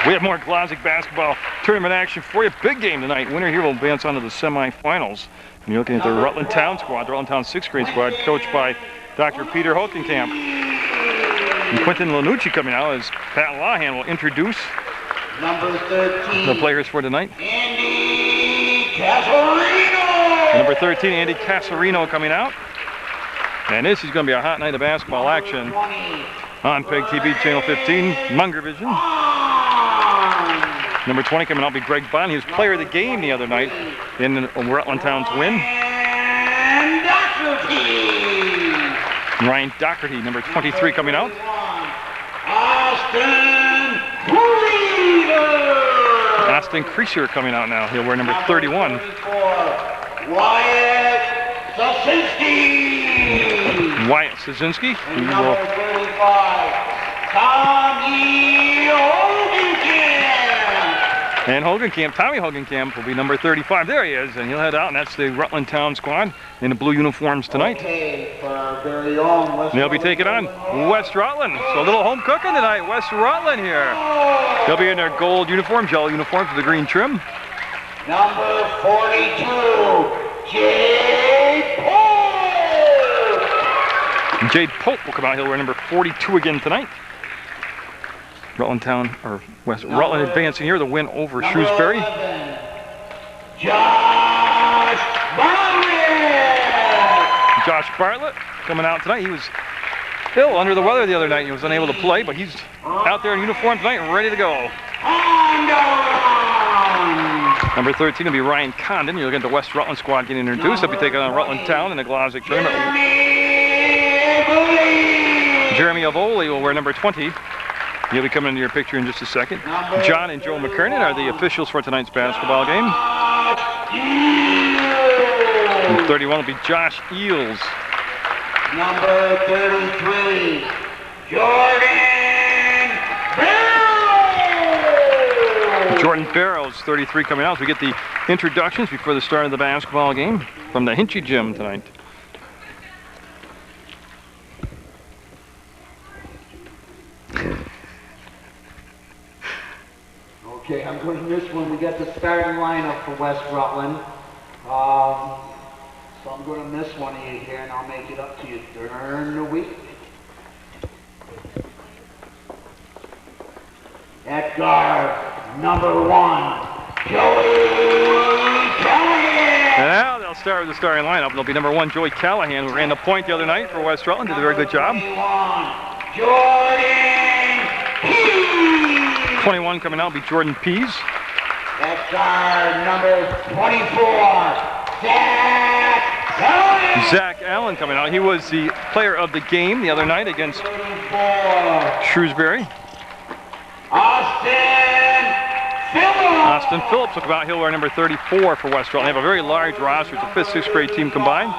We have more Glodzik basketball tournament action for you. Big game tonight. Winner here will advance on to the semifinals. And you're looking at the Rutland Town squad, the Rutland Town 6th grade squad, coached by Dr. Peter Hokenkamp. And Quentin Lanucci coming out as Pat Lahan will introduce Number 13, the players for tonight. Andy Casarino. Number 13, Andy Casarino coming out. And this is going to be a hot night of basketball action on PEGTV Channel 15, Munger Vision. Number 20 coming out will be Greg Bond. He was player of the game the other night in Rutland Town's win. And Doherty. Ryan Doherty, number 23 coming out. Austin Creaser coming out now. He'll wear number 31. Wyatt Sasinski. Wyatt Sasinski. And number 35, Tommy Hogenkamp. And Hogenkamp, Tommy Hogenkamp will be number 35. There he is, and he'll head out, and that's the Rutland Town squad in the blue uniforms tonight. Okay, for our very own West They'll be taking on West Rutland. So a little home cooking tonight, West Rutland here. They'll be in their gold uniforms, yellow uniforms with the green trim. Number 42, Jade Pope. And Jade Pope will come out. He'll wear number 42 again tonight. Rutland Town, or West Rutland advancing here, the win over Shrewsbury. 11, Josh Bartlett. Josh Bartlett coming out tonight. He was ill under the weather the other night. He was unable to play, but he's out there in uniform tonight and ready to go. Number 13 will be Ryan Condon. You're looking at the West Rutland squad getting introduced. They'll be taking on Rutland Town in the Glodzik tournament. Jeremy Avoli will wear number 20. He'll be coming into your picture in just a second. John and Joe McKernan are the officials for tonight's basketball game. And 31 will be Josh Eels. Number 33, Jordan Barrows. Jordan Barrows, 33 coming out. So we get the introductions before the start of the basketball game from the Hinchy Gym tonight. Okay, I'm going to miss when we get the starting lineup for West Rutland. So I'm going to miss one of you here, and I'll make it up to you during the week. At guard, number 1, Joey Callahan. And now they'll start with the starting lineup. It'll be number 1, Joey Callahan, who ran the point the other night for West Rutland. Did a very good job. 21 coming out will be Jordan Pease. At guard, number 24, Zach Allen. Zach Allen coming out. He was the player of the game the other night against 34, Shrewsbury. Austin Phillips will come out. He'll wear number 34 for West Rutland. They have a very large roster. It's a 5th, 6th grade team combined.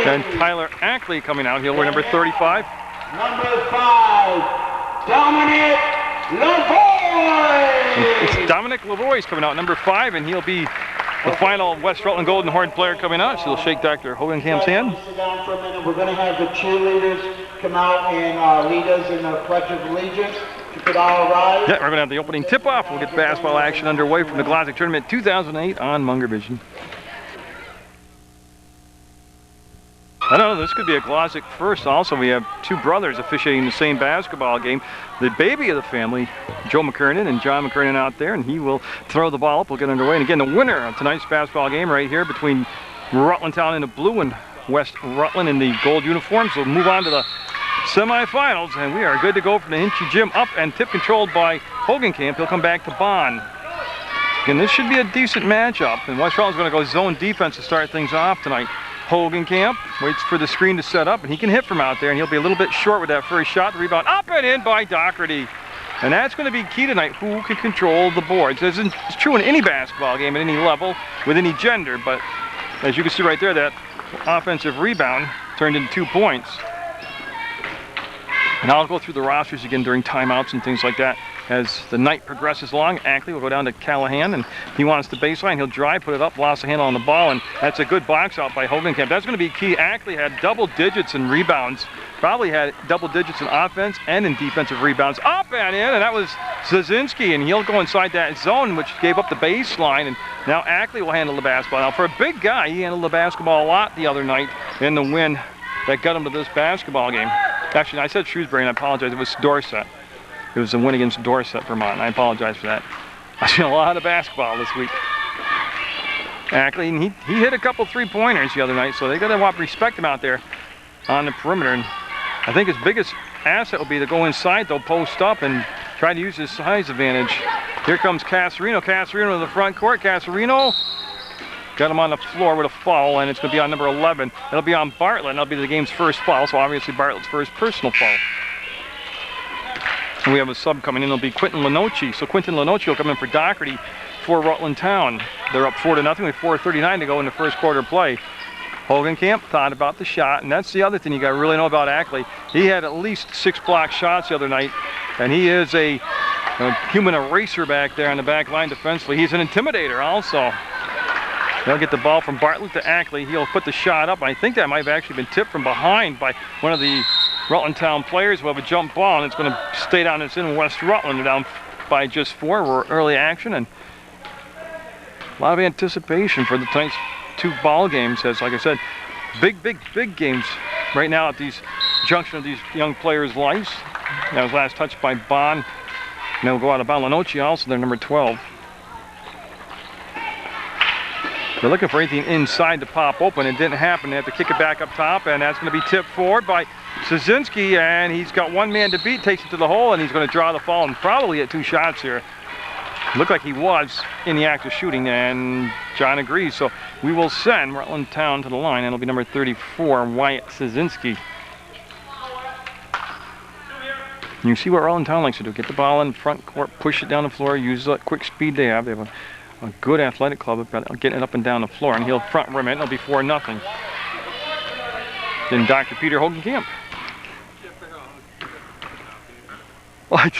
And Tyler Ackley coming out. He'll wear number 35. Number 5, Dominic Lavoie. It's Dominic Lavoie coming out, number 5, and he'll be the final West Rutland Golden Horn player coming out. So he'll shake Dr. Hogenkamp's hand. Sit down for a minute. We're going to have the cheerleaders come out and lead us in the Pledge of Allegiance. You could all rise. Yeah, we're going to have the opening tip-off. We'll get basketball action underway from the Glodzik Tournament 2008 on Munger Vision. I don't know, this could be a Glodzik first. Also, we have 2 brothers officiating the same basketball game. The baby of the family, Joe McKernan and John McKernan out there, and he will throw the ball up. We'll get underway. And again, the winner of tonight's basketball game right here between Rutland Town in the blue and West Rutland in the gold uniforms. We'll move on to the semifinals, and we are good to go from the Hinchy Gym. Up and tip controlled by Hogenkamp. He'll come back to Bond. Again, this should be a decent matchup, and West Rutland's going to go zone defense to start things off tonight. Hogenkamp waits for the screen to set up, and he can hit from out there, and he'll be a little bit short with that first shot. The rebound up and in by Doherty. And that's going to be key tonight, who can control the boards. It's true in any basketball game at any level, with any gender, but as you can see right there, that offensive rebound turned into 2 points. And I'll go through the rosters again during timeouts and things like that. As the night progresses along, Ackley will go down to Callahan, and he wants the baseline. He'll drive, put it up, lost the handle on the ball, and that's a good box out by Hogenkamp. That's going to be key. Ackley had double digits in rebounds probably had double digits in offense and in defensive rebounds. Up and in, and that was Zazinski, and he'll go inside that zone, which gave up the baseline, and now Ackley will handle the basketball. Now, for a big guy, he handled the basketball a lot the other night in the win that got him to this basketball game. Actually, I said Shrewsbury, and I apologize. It was Dorset. It was a win against Dorset, Vermont, and I apologize for that. I've seen a lot of basketball this week. Ackley, and he hit a couple three-pointers the other night, so they got to respect him out there on the perimeter. And I think his biggest asset will be to go inside, they'll post up and try to use his size advantage. Here comes Casarino. Casarino to the front court. Casarino got him on the floor with a foul, and it's going to be on number 11. It'll be on Bartlett, and that'll be the game's first foul, so obviously Bartlett's first personal foul. And we have a sub coming in. It'll be Quentin Lenoci. So Quentin Lenoci will come in for Doherty for Rutland Town. They're up 4-0 with 4:39 to go in the first quarter play. Hogenkamp thought about the shot, and that's the other thing you got to really know about Ackley. He had at least 6 block shots the other night, and he is a human eraser back there on the back line defensively. He's an intimidator also. They'll get the ball from Bartlett to Ackley. He'll put the shot up. I think that might have actually been tipped from behind by one of the Rutland Town players who have a jump ball, and it's going to stay down. It's in West Rutland. They're down by just 4. We're early action, and a lot of anticipation for the tonight's 2 ball games. As like I said, big games right now at these junction of these young players' lives. That was last touched by Bond. And they'll go out of bounds. Lenoci also, they're number 12. They're looking for anything inside to pop open. It didn't happen. They have to kick it back up top, and that's going to be tipped forward by Zazinski, and he's got one man to beat, takes it to the hole, and he's going to draw the foul and probably hit 2 shots here. Looked like he was in the act of shooting, and John agrees. So we will send Rutland Town to the line, and it'll be number 34, Wyatt Zazinski. You see what Rutland Town likes to do. Get the ball in front court, push it down the floor, use the quick speed they have. They have a good athletic club about getting it up and down the floor, and he'll front rim it, and it'll be 4-0. Then Dr. Peter Hogenkamp. What?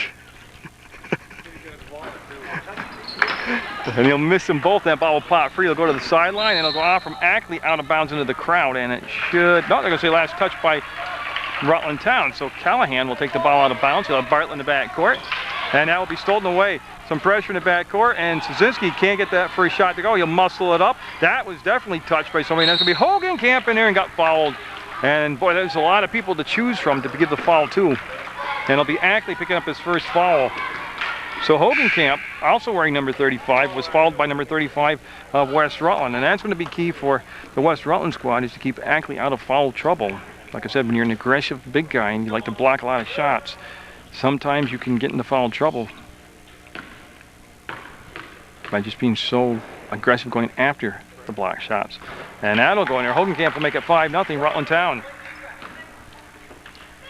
And he'll miss them both. That ball will pop free. He'll go to the sideline, and it'll go off from Ackley out of bounds into the crowd, and it should, no, they're going to say last touch by Rutland Town. So Callahan will take the ball out of bounds. He'll have Bartlett in the backcourt, and that will be stolen away. Some pressure in the backcourt, and Zazinski can't get that first shot to go. He'll muscle it up. That was definitely touched by somebody. That's going to be Hogenkamp in there and got fouled. And boy, there's a lot of people to choose from to give the foul to. And it'll be Ackley picking up his first foul. So Hogenkamp, also wearing number 35, was fouled by number 35 of West Rutland. And that's going to be key for the West Rutland squad, is to keep Ackley out of foul trouble. Like I said, when you're an aggressive big guy and you like to block a lot of shots, sometimes you can get into foul trouble by just being so aggressive going after the block shots. And that'll go in there. Hogenkamp will make it 5-0, Rutland Town.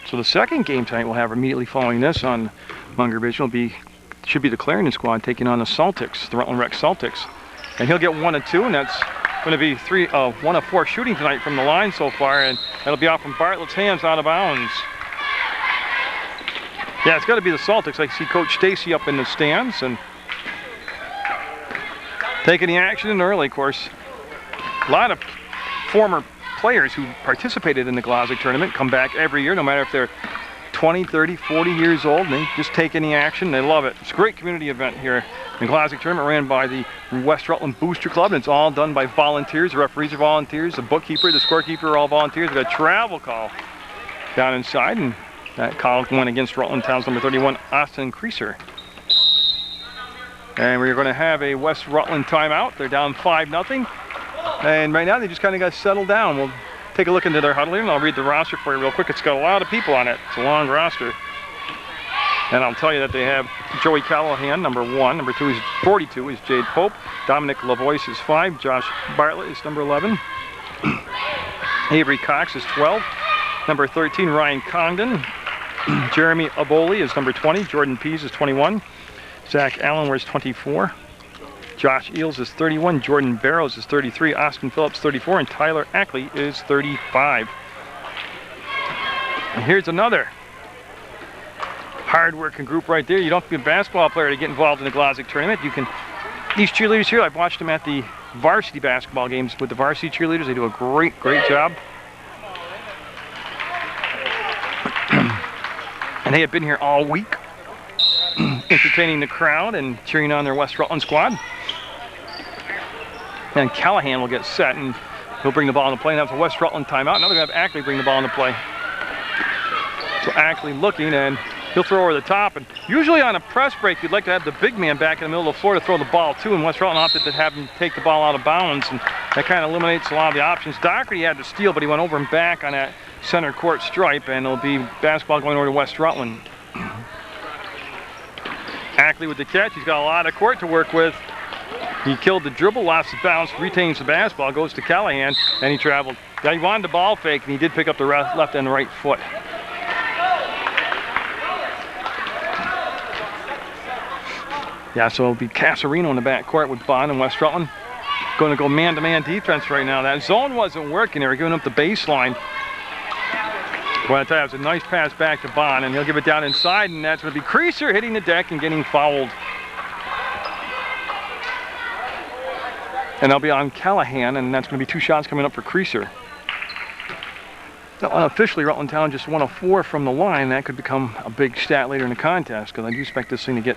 So the second game tonight we'll have immediately following this on Munger Vision should be the Clarendon squad taking on the Celtics, the Rutland Rec Celtics. And he'll get 1 of 2, and that's going to be 1 of 4 shooting tonight from the line so far, and that'll be off from Bartlett's hands out of bounds. Yeah, it's got to be the Celtics. I see Coach Stacy up in the stands and taking the action in early, of course. A lot of former players who participated in the Glodzik tournament come back every year, no matter if they're 20, 30, 40 years old, and they just take in the action. They love it. It's a great community event here. The Glodzik tournament ran by the West Rutland Booster Club, and it's all done by volunteers. The referees are volunteers. The bookkeeper, the scorekeeper are all volunteers. We've got a travel call down inside, and that call went against Rutland Town's number 31, Austin Creaser. And we're going to have a West Rutland timeout. They're down 5-0. And right now they just kind of got settled down. We'll take a look into their huddle here, and I'll read the roster for you real quick. It's got a lot of people on it. It's a long roster. And I'll tell you that they have Joey Callahan, number 1. Number 2 is 42 is Jade Pope. Dominic Lavois is 5. Josh Bartlett is number 11. Avery Cox is 12. Number 13, Ryan Congdon. Jeremy Aboli is number 20. Jordan Pease is 21. Zach Allen wears 24. Josh Eels is 31. Jordan Barrows is 33. Austin Phillips 34. And Tyler Ackley is 35. And here's another hard-working group right there. You don't have to be a basketball player to get involved in the Glodzik tournament. You can. These cheerleaders here, I've watched them at the varsity basketball games with the varsity cheerleaders. They do a great job. And they have been here all week, entertaining the crowd and cheering on their West Rutland squad. And Callahan will get set, and he'll bring the ball into play. Now it's a West Rutland timeout. Now they're going to have Ackley bring the ball into play. So Ackley looking, and he'll throw over the top. And usually on a press break, you'd like to have the big man back in the middle of the floor to throw the ball to, and West Rutland opted to have him take the ball out of bounds, and that kind of eliminates a lot of the options. Doherty had to steal, but he went over and back on that center court stripe, and it'll be basketball going over to West Rutland. Ackley with the catch. He's got a lot of court to work with. He killed the dribble, lost the bounce, retains the basketball, goes to Callahan, and he traveled. Now he wanted the ball fake, and he did pick up the left and right foot. Yeah, so it'll be Casarino in the backcourt with Bond and West Rutland. Going to go man-to-man defense right now. That zone wasn't working. They were giving up the baseline. Well, I tell you, it was a nice pass back to Bond, and he'll give it down inside, and that's going to be Creaser hitting the deck and getting fouled. And that'll be on Callahan, and that's going to be 2 shots coming up for Creaser. Now, unofficially, Rutland Town just 1 of 4 from the line. That could become a big stat later in the contest, because I do expect this thing to get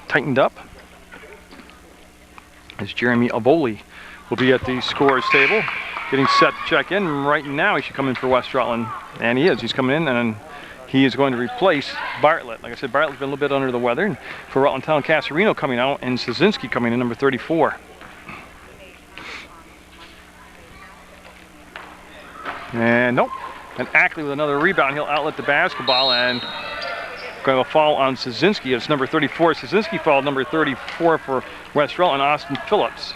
tightened up. As Jeremy Avoli will be at the scorer's table, getting set to check in. Right now, he should come in for West Rutland, and he is. He's coming in, and he is going to replace Bartlett. Like I said, Bartlett's been a little bit under the weather. And for Rutland Town, Casarino coming out, and Szynski coming in, number 34. And nope. And Ackley with another rebound. He'll outlet the basketball, and going to foul on Szynski. It's number 34. Szynski fouled number 34 for West Rutland, Austin Phillips.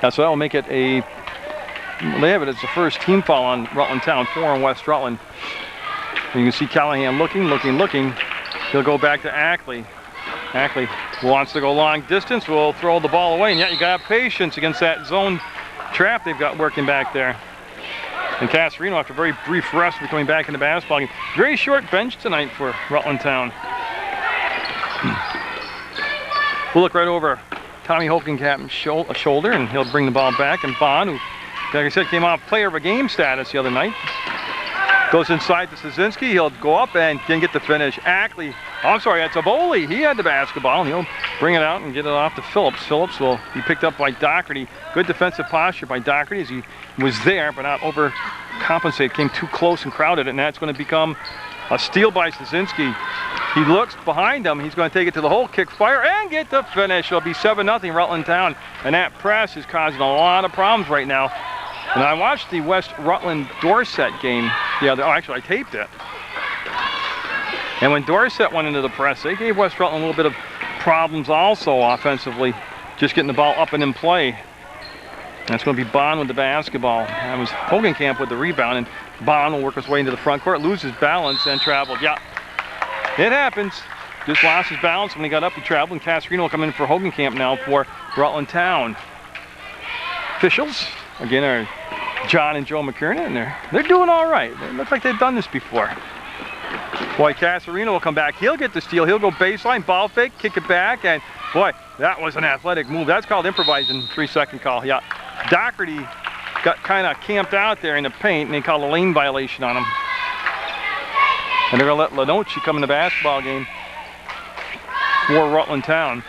So that will make it a, they have it as the first team foul on Rutland Town, 4 on West Rutland. And you can see Callahan looking. He'll go back to Ackley. Ackley wants to go long distance, will throw the ball away, and yet you got patience against that zone trap they've got working back there. And Casarino, after a very brief rest, will be coming back in the basketball game. Very short bench tonight for Rutland Town. We'll look right over Tommy Hokenkamp's shoulder, and he'll bring the ball back. And Bond, who, like I said, came off player of a game status the other night, goes inside to Szynski. He'll go up and didn't get the finish. Ackley, oh, I'm sorry, that's Avoli. He had the basketball, and he'll bring it out and get it off to Phillips. Phillips will be picked up by Doherty. Good defensive posture by Doherty as he was there, but not overcompensate. Came too close and crowded, and that's going to become a steal by Szynski. He looks behind him. He's going to take it to the hole, kick, fire, and get the finish. It'll be 7-0 Rutland Town, and that press is causing a lot of problems right now. And I watched the West Rutland Dorset game the other, actually I taped it. And when Dorset went into the press, they gave West Rutland a little bit of problems also offensively, just getting the ball up and in play. That's going to be Bond with the basketball. That was Hogenkamp with the rebound, and Bond will work his way into the front court, loses balance, and traveled. Yeah, it happens. Just lost his balance when he got up, he traveled, and Casarino will come in for Hogenkamp now for Rutland Town. Officials, again, are John and Joe McKernan, and they're doing all right. It looks like they've done this before. Boy, Casarino will come back. He'll get the steal. He'll go baseline, ball fake, kick it back, and boy, that was an athletic move. That's called improvising, 3-second call. Yeah, Doherty got kind of camped out there in the paint, and they called a lane violation on him. And they're going to let Lenoci come in the basketball game for Rutland Town.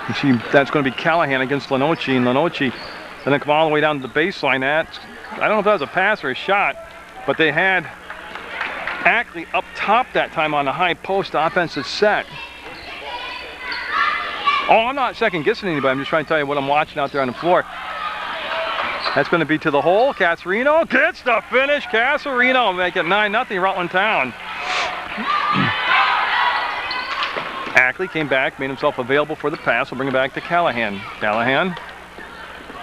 You see, that's going to be Callahan against Lenoci, and Lenoci going to come all the way down to the baseline. That, I don't know if that was a pass or a shot, but they had Ackley up top that time on the high post offensive set. Oh, I'm not second guessing anybody. I'm just trying to tell you what I'm watching out there on the floor. That's going to be to the hole. Casarino gets the finish. Casarino make it 9-0 Rutland Town. Ackley came back, made himself available for the pass. We'll bring it back to Callahan. Callahan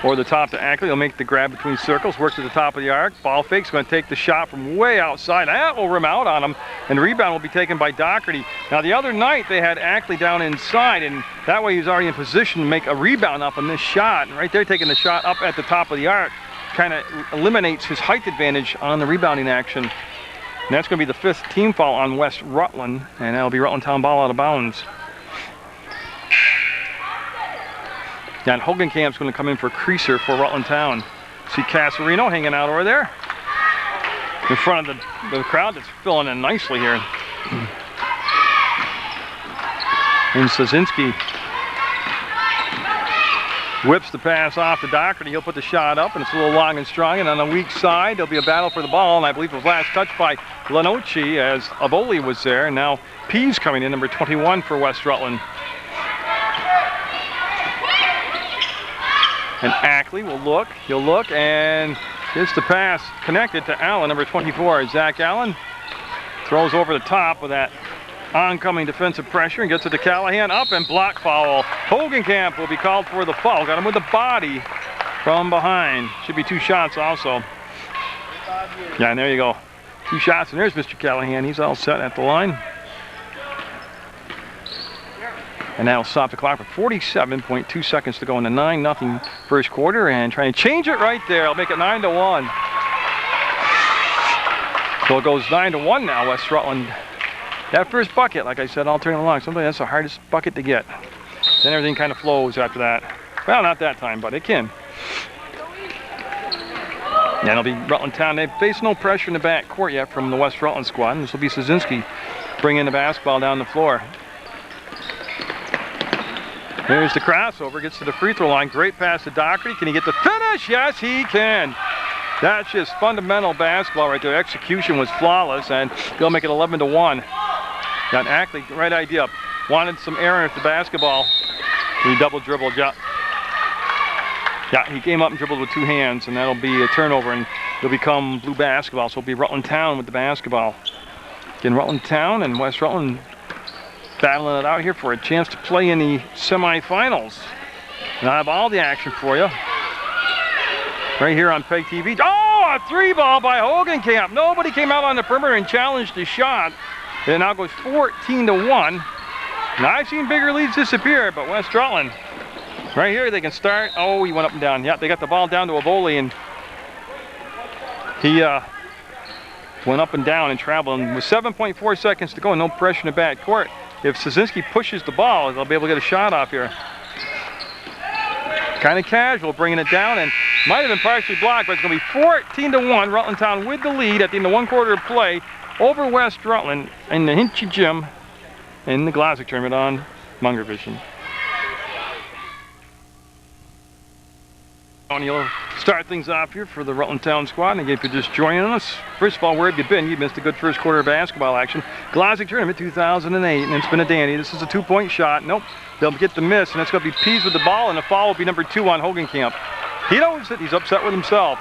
over the top to Ackley. He'll make the grab between circles, work to the top of the arc. Ball fake's going to take the shot from way outside. That will rim out on him, and the rebound will be taken by Doherty. Now, the other night they had Ackley down inside, and that way he was already in position to make a rebound up on this shot. And right there, taking the shot up at the top of the arc, kind of eliminates his height advantage on the rebounding action. And that's going to be the 5th team foul on West Rutland, and that'll be Rutland Town ball out of bounds. Yeah, and Hogenkamp's going to come in for creaser for Rutland Town. See Casarino hanging out over there in front of the crowd that's filling in nicely here. And Sazinski whips the pass off to Doherty. He'll put the shot up, and it's a little long and strong. And on the weak side, there'll be a battle for the ball. And I believe it was last touch by Lenoci as Avoli was there. And now Pease coming in, number 21 for West Rutland. And Ackley will look. He'll look and gets the pass connected to Allen, number 24. Zach Allen throws over the top with that oncoming defensive pressure and gets it to Callahan. Up and block foul. Hogenkamp will be called for the foul. Got him with the body from behind. Should be 2 shots also. Yeah, and there you go. 2 shots, and there's Mr. Callahan. He's all set at the line. And that'll stop the clock with 47.2 seconds to go in the 9-0 first quarter, and trying to change it right there. I'll make it 9-1. So it goes 9-1 now, West Rutland. That first bucket, like I said, I'll turn it along. Sometimes that's the hardest bucket to get. Then everything kind of flows after that. Well, not that time, but it can. And it'll be Rutland Town. They face no pressure in the back court yet from the West Rutland squad. And this will be Sazinski bringing the basketball down the floor. Here's the crossover, gets to the free throw line. Great pass to Doherty. Can he get the finish? Yes, he can. That's just fundamental basketball right there. Execution was flawless, and they'll make it 11-1. Got Ackley, right idea. Wanted some air with the basketball. He double dribbled. Yeah, he came up and dribbled with 2 hands, and that'll be a turnover, and it'll become blue basketball. So it'll be Rutland Town with the basketball. Again, Rutland Town and West Rutland battling it out here for a chance to play in the semifinals. And I have all the action for you right here on PEGTV. Oh, a 3-ball by Hogenkamp. Nobody came out on the perimeter and challenged the shot. It now goes 14-1. Now I've seen bigger leads disappear, but West Rutland, right here they can start. Oh, he went up and down. Yeah, they got the ball down to Avoli, and he went up and down and traveled. And with 7.4 seconds to go, no pressure in the back court. If Sazinski pushes the ball, they'll be able to get a shot off here. Kind of casual, bringing it down, and might have been partially blocked, but it's going to be 14-1. Rutland Town with the lead at the end of 1 quarter of play over West Rutland in the Hinchy Gym in the Glodzik tournament on Munger Vision. You'll start things off here for the Rutland Town squad. And again, if you're just joining us, first of all, where have you been? You missed a good first quarter of basketball action. Glodzik tournament 2008, and it's been a dandy. This is a 2-point shot. Nope, they'll get the miss, and it's going to be Pease with the ball, and the foul will be number 2 on Hogenkamp. He knows it. He's upset with himself.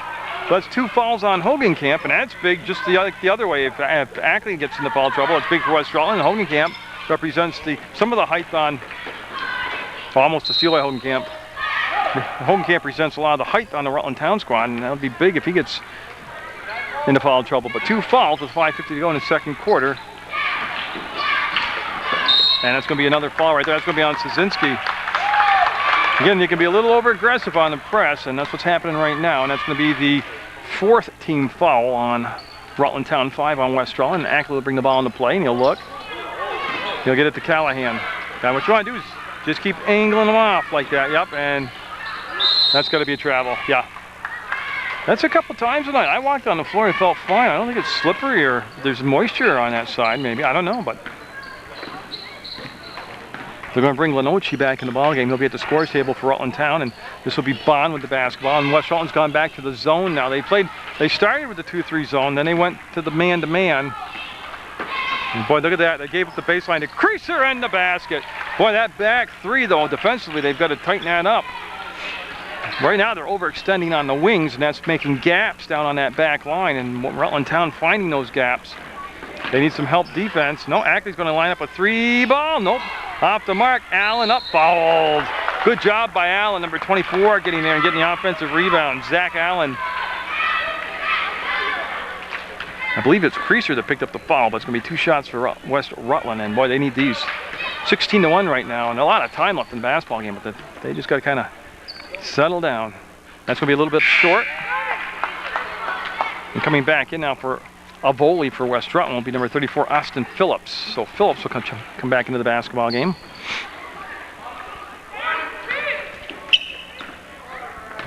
So that's 2 fouls on Hogenkamp, and that's big just the other way. If Ackley gets into foul trouble, it's big for West Rutland. Hogenkamp represents some of the height on, almost a steal by Hogenkamp. Hogenkamp presents a lot of the height on the Rutland Town squad, and that'll be big if he gets into foul trouble. But 2 fouls with 5:50 to go in the second quarter. And that's going to be another foul right there. That's going to be on Sazinski. Again, you can be a little over-aggressive on the press, and that's what's happening right now. And that's going to be the 4th team foul on Rutland Town, 5 on West Rutland. And Ackley will bring the ball into play, and he'll look. He'll get it to Callahan. Now what you want to do is just keep angling them off like that. Yep, and that's got to be a travel. Yeah. That's a couple times tonight. I walked on the floor and felt fine. I don't think it's slippery or there's moisture on that side, maybe. I don't know, but they're going to bring Lenoci back in the ballgame. He'll be at the scores table for Rutland Town, and this will be Bond with the basketball. And West Rutland's gone back to the zone now. They started with the 2-3 zone, then they went to the man-to-man. And boy, look at that. They gave up the baseline to Creaser and the basket. Boy, that back 3, though, defensively, they've got to tighten that up. Right now, they're overextending on the wings, and that's making gaps down on that back line, and Rutland Town finding those gaps. They need some help defense. No, Ackley's going to line up a 3-ball. Nope. Off the mark. Allen up, fouled. Good job by Allen, number 24, getting there and getting the offensive rebound. Zach Allen. I believe it's Creaser that picked up the foul, but it's going to be 2 shots for West Rutland, and boy, they need these. 16-1 right now, and a lot of time left in the basketball game, but they just got to kind of settle down. That's going to be a little bit short. And coming back in now for a volley for West Rutland will be number 34, Austin Phillips. So Phillips will come back into the basketball game.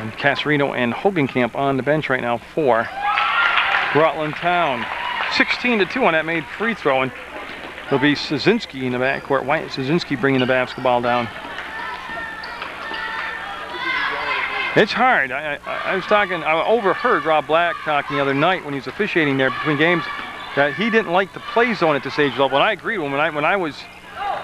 And Casarino and Hogenkamp on the bench right now for Rutland Town. 16-2 on that made free throw, and it'll be Szynski in the backcourt. Wyatt Szynski bringing the basketball down. It's hard. I overheard Rob Black talking the other night when he was officiating there between games that he didn't like to play zone at this age level. And I agree with him. When I was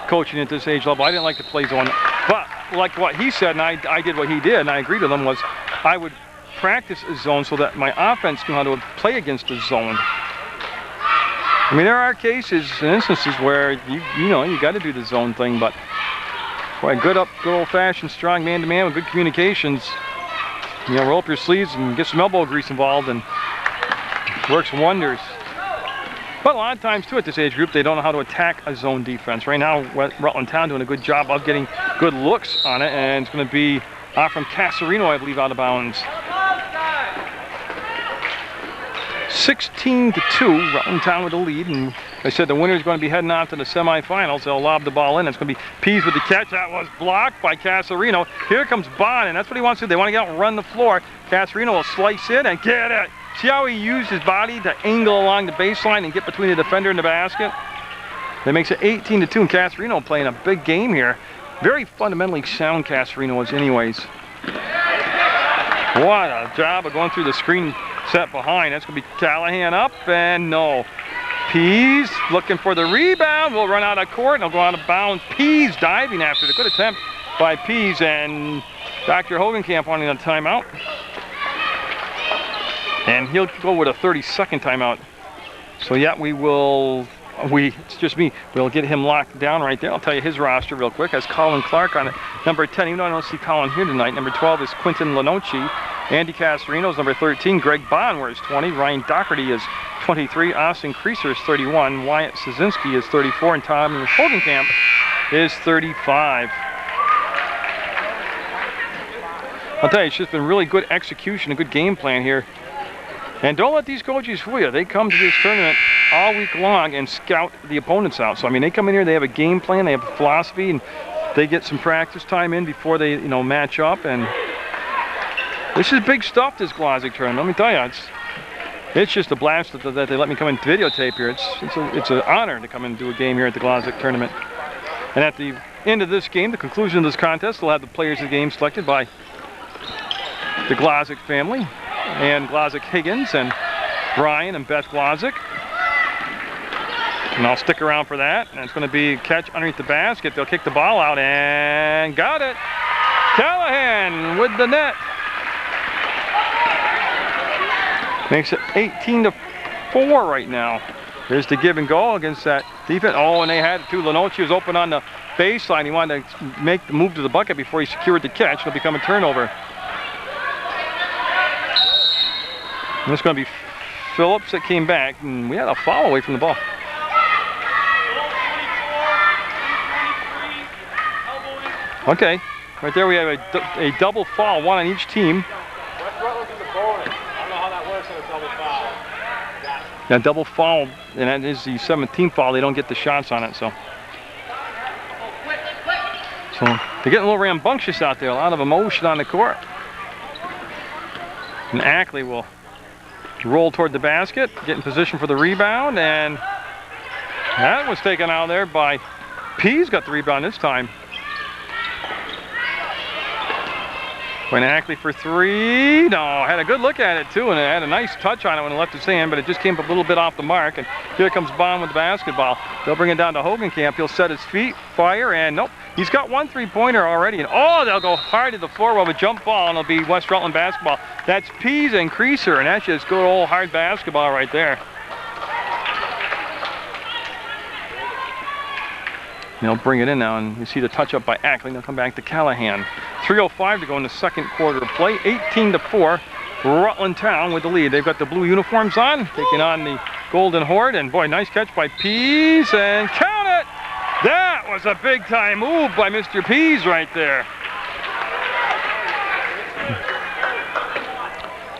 coaching at this age level, I didn't like to play zone. But like what he said, and I did what he did, and I agreed with him, was I would practice a zone so that my offense knew how to play against a zone. I mean, there are cases and instances where you know you got to do the zone thing, but boy, good old-fashioned strong man-to-man with good communications. You know, roll up your sleeves and get some elbow grease involved, and works wonders. But a lot of times too at this age group, they don't know how to attack a zone defense. Right now, Rutland Town doing a good job of getting good looks on it, and it's going to be from Casarino, I believe, out of bounds. 16-2, Rutland Town with the lead, and I said the winner is going to be heading on to the semifinals. They'll lob the ball in. It's going to be Pease with the catch. That was blocked by Casarino. Here comes Bond, and that's what he wants to do. They want to get out and run the floor. Casarino will slice in and get it. See how he used his body to angle along the baseline and get between the defender and the basket? That makes it 18-2, and Casarino playing a big game here. Very fundamentally sound Casarino is anyways. What a job of going through the screen set behind. That's going to be Callahan up, and no. Pease looking for the rebound. Will run out of court, and he'll go out of bounds. Pease diving after it. Good attempt by Pease, and Dr. Hogenkamp wanting a timeout. And he'll go with a 30-second timeout. So yeah, it's just me. We'll get him locked down right there. I'll tell you his roster real quick. Has Colin Clark on it. Number 10, even though I don't see Colin here tonight. Number 12 is Quinton Lenoci. Andy Casarino is number 13. Greg Bond wears 20. Ryan Doherty is 23. Austin Creaser is 31. Wyatt Szynski is 34. And Tom Hogenkamp is 35. I'll tell you, it's just been really good execution, a good game plan here. And don't let these coaches fool you. They come to this tournament all week long and scout the opponents out. So, I mean, they come in here, they have a game plan, they have a philosophy, and they get some practice time in before they, match up. And this is big stuff, this Glodzik tournament. Let me tell you, it's just a blast that they let me come and videotape here. It's an honor to come and do a game here at the Glodzik tournament. And at the end of this game, the conclusion of this contest, they'll have the players of the game selected by the Glodzik family. And Glodzik Higgins and Brian and Beth Glodzik. And I'll stick around for that. And it's going to be a catch underneath the basket. They'll kick the ball out and got it. Callahan with the net. Makes it 18-4 right now. Here's the give and go against that defense. Oh, and they had it too. Lenoci was open on the baseline. He wanted to make the move to the bucket before he secured the catch. It'll become a turnover. And it's going to be Phillips that came back, and we had a foul away from the ball. Okay, right there we have a double foul, one on each team. West Rutland's in the bonus. I don't know how that works on a double foul. Yeah, double foul, and that is the 17th foul. They don't get the shots on it, so they're getting a little rambunctious out there. A lot of emotion on the court. And Ackley will roll toward the basket, get in position for the rebound, and that was taken out there by Pease. Got the rebound this time. Went Ackley for three. No, had a good look at it too, and it had a nice touch on it when it left his hand, but it just came up a little bit off the mark. And here comes Bond with the basketball. They'll bring it down to Hogenkamp. He'll set his feet, fire, and nope. He's got one three-pointer already. And oh, they'll go hard to the floor with a jump ball, and it'll be West Rutland basketball. That's Pease and Creaser, and that's just good old hard basketball right there. They'll bring it in now, and you see the touch up by Ackley. They'll come back to Callahan. 3:05 to go in the second quarter of play. 18-4, Rutland Town with the lead. They've got the blue uniforms on, taking on the Golden Horde. And boy, nice catch by Pease, and count it! That was a big time move by Mr. Pease right there.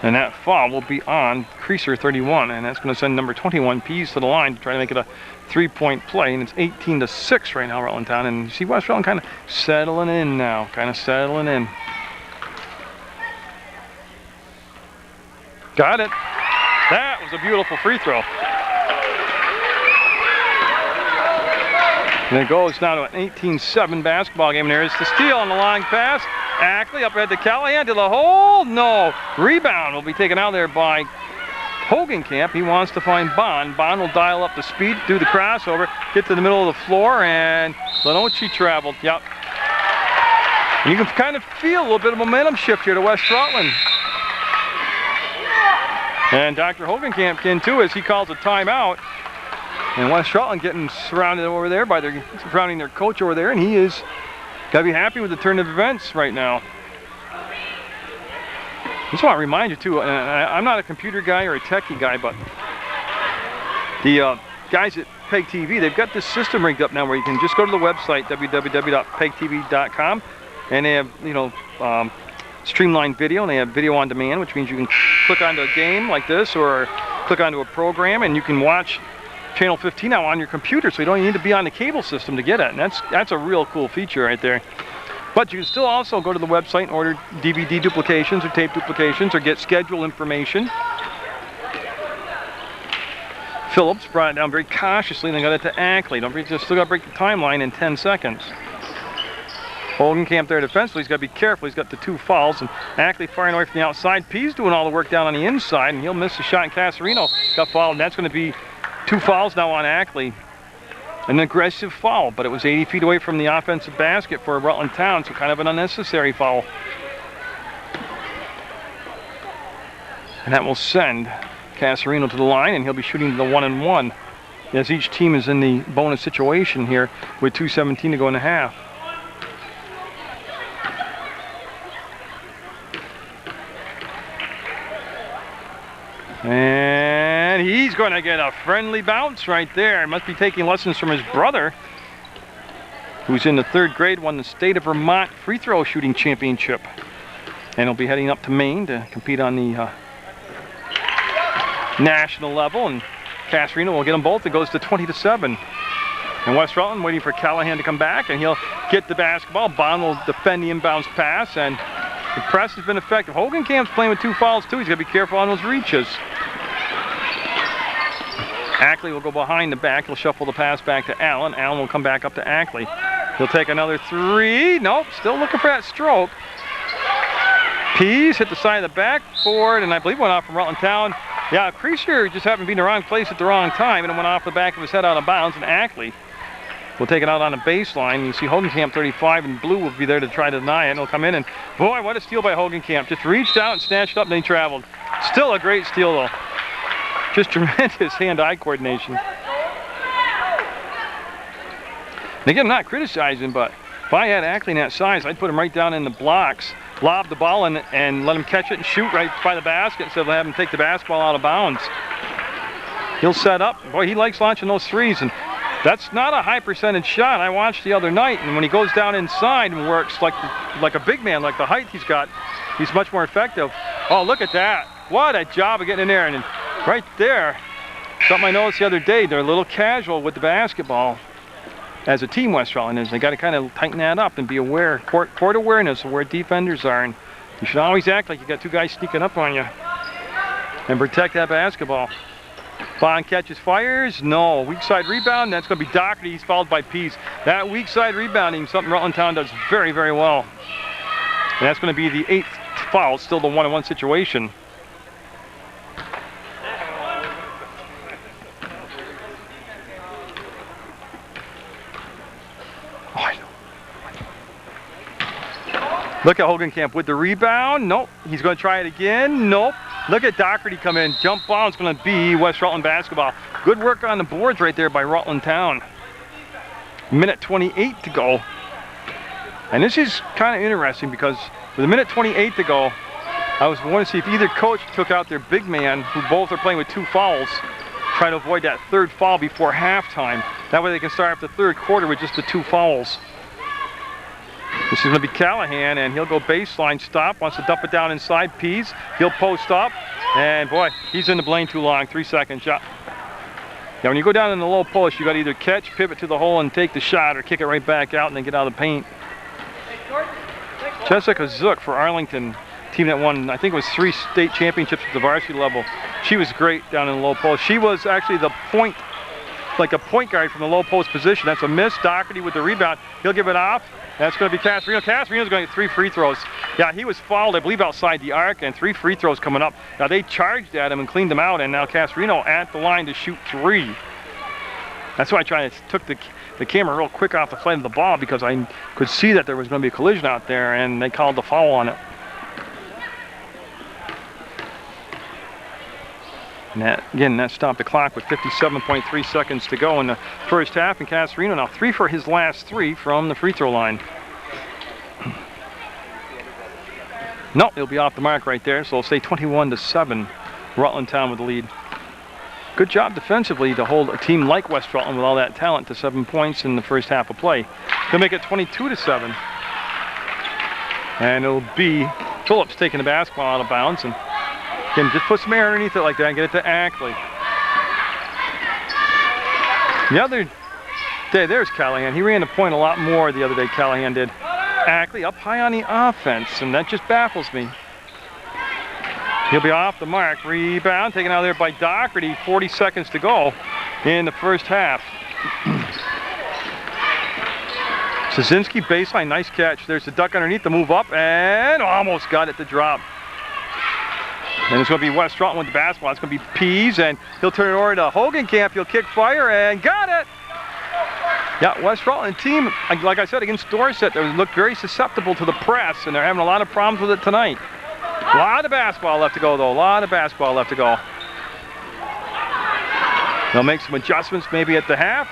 And that foul will be on Creaser 31, and that's going to send number 21 Pease to the line to try to make it a three-point play. And it's 18-6 right now, Rutland Town. And you see West Rutland kind of settling in now, kind of settling in. Got it. That was a beautiful free throw. And it goes now to an 18-7 basketball game. And there's the steal on the long pass. Ackley up ahead to Callahan to the hole. No. Rebound will be taken out there by Hogenkamp. He wants to find Bond. Bond will dial up the speed, do the crossover, get to the middle of the floor, and Lenoci traveled. Yep. And you can kind of feel a little bit of momentum shift here to West Rutland. And Dr. Hogenkamp can too, as he calls a timeout. And West Rutland getting surrounded over there by surrounding their coach over there, and he is got to be happy with the turn of events right now. Just want to remind you too, and I'm not a computer guy or a techie guy, but the guys at PEGTV, they've got this system rigged up now where you can just go to the website www.pegtv.com, and they have, you know, streamlined video, and they have video on demand, which means you can click onto a game like this or click onto a program, and you can watch channel 15 now on your computer, so you don't need to be on the cable system to get it. And that's a real cool feature right there. But you can still also go to the website and order DVD duplications or tape duplications or get schedule information. Phillips brought it down very cautiously and then got it to Ackley. Don't forget, just still got to break the timeline in 10 seconds. Hogenkamp there defensively, he's got to be careful. He's got the 2 fouls, and Ackley firing away from the outside. P's doing all the work down on the inside, and he'll miss the shot, and Casarino got fouled, and that's going to be 2 fouls now on Ackley. An aggressive foul, but it was 80 feet away from the offensive basket for Rutland Town, so kind of an unnecessary foul. And that will send Casarino to the line, and he'll be shooting to the 1-and-1, as each team is in the bonus situation here with 2:17 to go in the half. And he's going to get a friendly bounce right there. Must be taking lessons from his brother, who's in the 3rd grade, won the state of Vermont free throw shooting championship. And he'll be heading up to Maine to compete on the national level. And Casarino will get them both. It goes to 20-7. And West Rutland waiting for Callahan to come back, and he'll get the basketball. Bond will defend the inbounds pass, and the press has been effective. Hogenkamp's playing with 2 fouls too. He's got to be careful on those reaches. Ackley will go behind the back. He'll shuffle the pass back to Allen. Allen will come back up to Ackley. He'll take another 3. Nope, still looking for that stroke. Pease hit the side of the backboard, and I believe went off from Rutland Town. Yeah, Creaser just happened to be in the wrong place at the wrong time, and it went off the back of his head out of bounds, and Ackley will take it out on the baseline. You see Hogenkamp 35 and blue will be there to try to deny it, and he'll come in, and boy, what a steal by Hogenkamp. Just reached out and snatched up, and then he traveled. Still a great steal though. Just tremendous hand-eye coordination. And again, I'm not criticizing, but if I had Ackley in that size, I'd put him right down in the blocks, lob the ball in, and let him catch it and shoot right by the basket instead of having him take the basketball out of bounds. He'll set up. Boy, he likes launching those threes, and that's not a high percentage shot. I watched the other night, and when he goes down inside and works like a big man, like the height he's got, he's much more effective. Oh, look at that. What a job of getting in there. And right there, something I noticed the other day, they're a little casual with the basketball as a team, West Rutland is. They got to kind of tighten that up and be aware, court awareness of where defenders are. And you should always act like you got 2 guys sneaking up on you and protect that basketball. Bond catches, fires, no. Weak side rebound, that's going to be Doherty. He's fouled by Pease. That weak side rebounding, something Rutland Town does very, very well. And that's going to be the 8th foul, still the 1-on-1 situation. Look at Hogenkamp with the rebound. Nope. He's going to try it again. Nope. Look at Doherty come in. Jump ball is going to be West Rutland basketball. Good work on the boards right there by Rutland Town. Minute 28 to go. And this is kind of interesting because with a minute 28 to go, I was wanting to see if either coach took out their big man, who both are playing with 2 fouls, trying to avoid that 3rd foul before halftime. That way they can start up the 3rd quarter with just the 2 fouls. This is going to be Callahan, and he'll go baseline stop. Wants to dump it down inside. Pease. He'll post up, and boy, he's in the lane too long. 3-second shot. Now, when you go down in the low post, you got to either catch, pivot to the hole, and take the shot, or kick it right back out and then get out of the paint. Jessica Zook for Arlington team that won, I think it was 3 state championships at the varsity level. She was great down in the low post. She was actually the point, like a point guard from the low post position. That's a miss. Doherty with the rebound. He'll give it off. That's going to be Casarino. Casarino's going to get 3 free throws. Yeah, he was fouled, I believe, outside the arc, and 3 free throws coming up. Now, they charged at him and cleaned him out, and now Casarino at the line to shoot 3. That's why I took the camera real quick off the flight of the ball, because I could see that there was going to be a collision out there, and they called the foul on it. And that stopped the clock with 57.3 seconds to go in the first half. And Casarino now 3 for his last 3 from the free throw line. No, he'll be off the mark right there. So it'll stay 21-7. Rutland Town with the lead. Good job defensively to hold a team like West Rutland with all that talent to 7 points in the first half of play. They'll make it 22-7. And it'll be Phillips taking the basketball out of bounds. And again, just put some air underneath it like that and get it to Ackley. The other day, there's Callahan. He ran the point a lot more the other day, Callahan did. Ackley up high on the offense, and that just baffles me. He'll be off the mark. Rebound taken out there by Doherty. 40 seconds to go in the first half. Szynski baseline, nice catch. There's the duck underneath, the move up, and almost got it to drop. And it's going to be West Rutland with the basketball. It's going to be Pease, and he'll turn it over to Hogenkamp. He'll kick fire, and got it! Yeah, West Rutland team, like I said, against Dorset, they looked very susceptible to the press, and they're having a lot of problems with it tonight. A lot of basketball left to go, though. A lot of basketball left to go. They'll make some adjustments maybe at the half.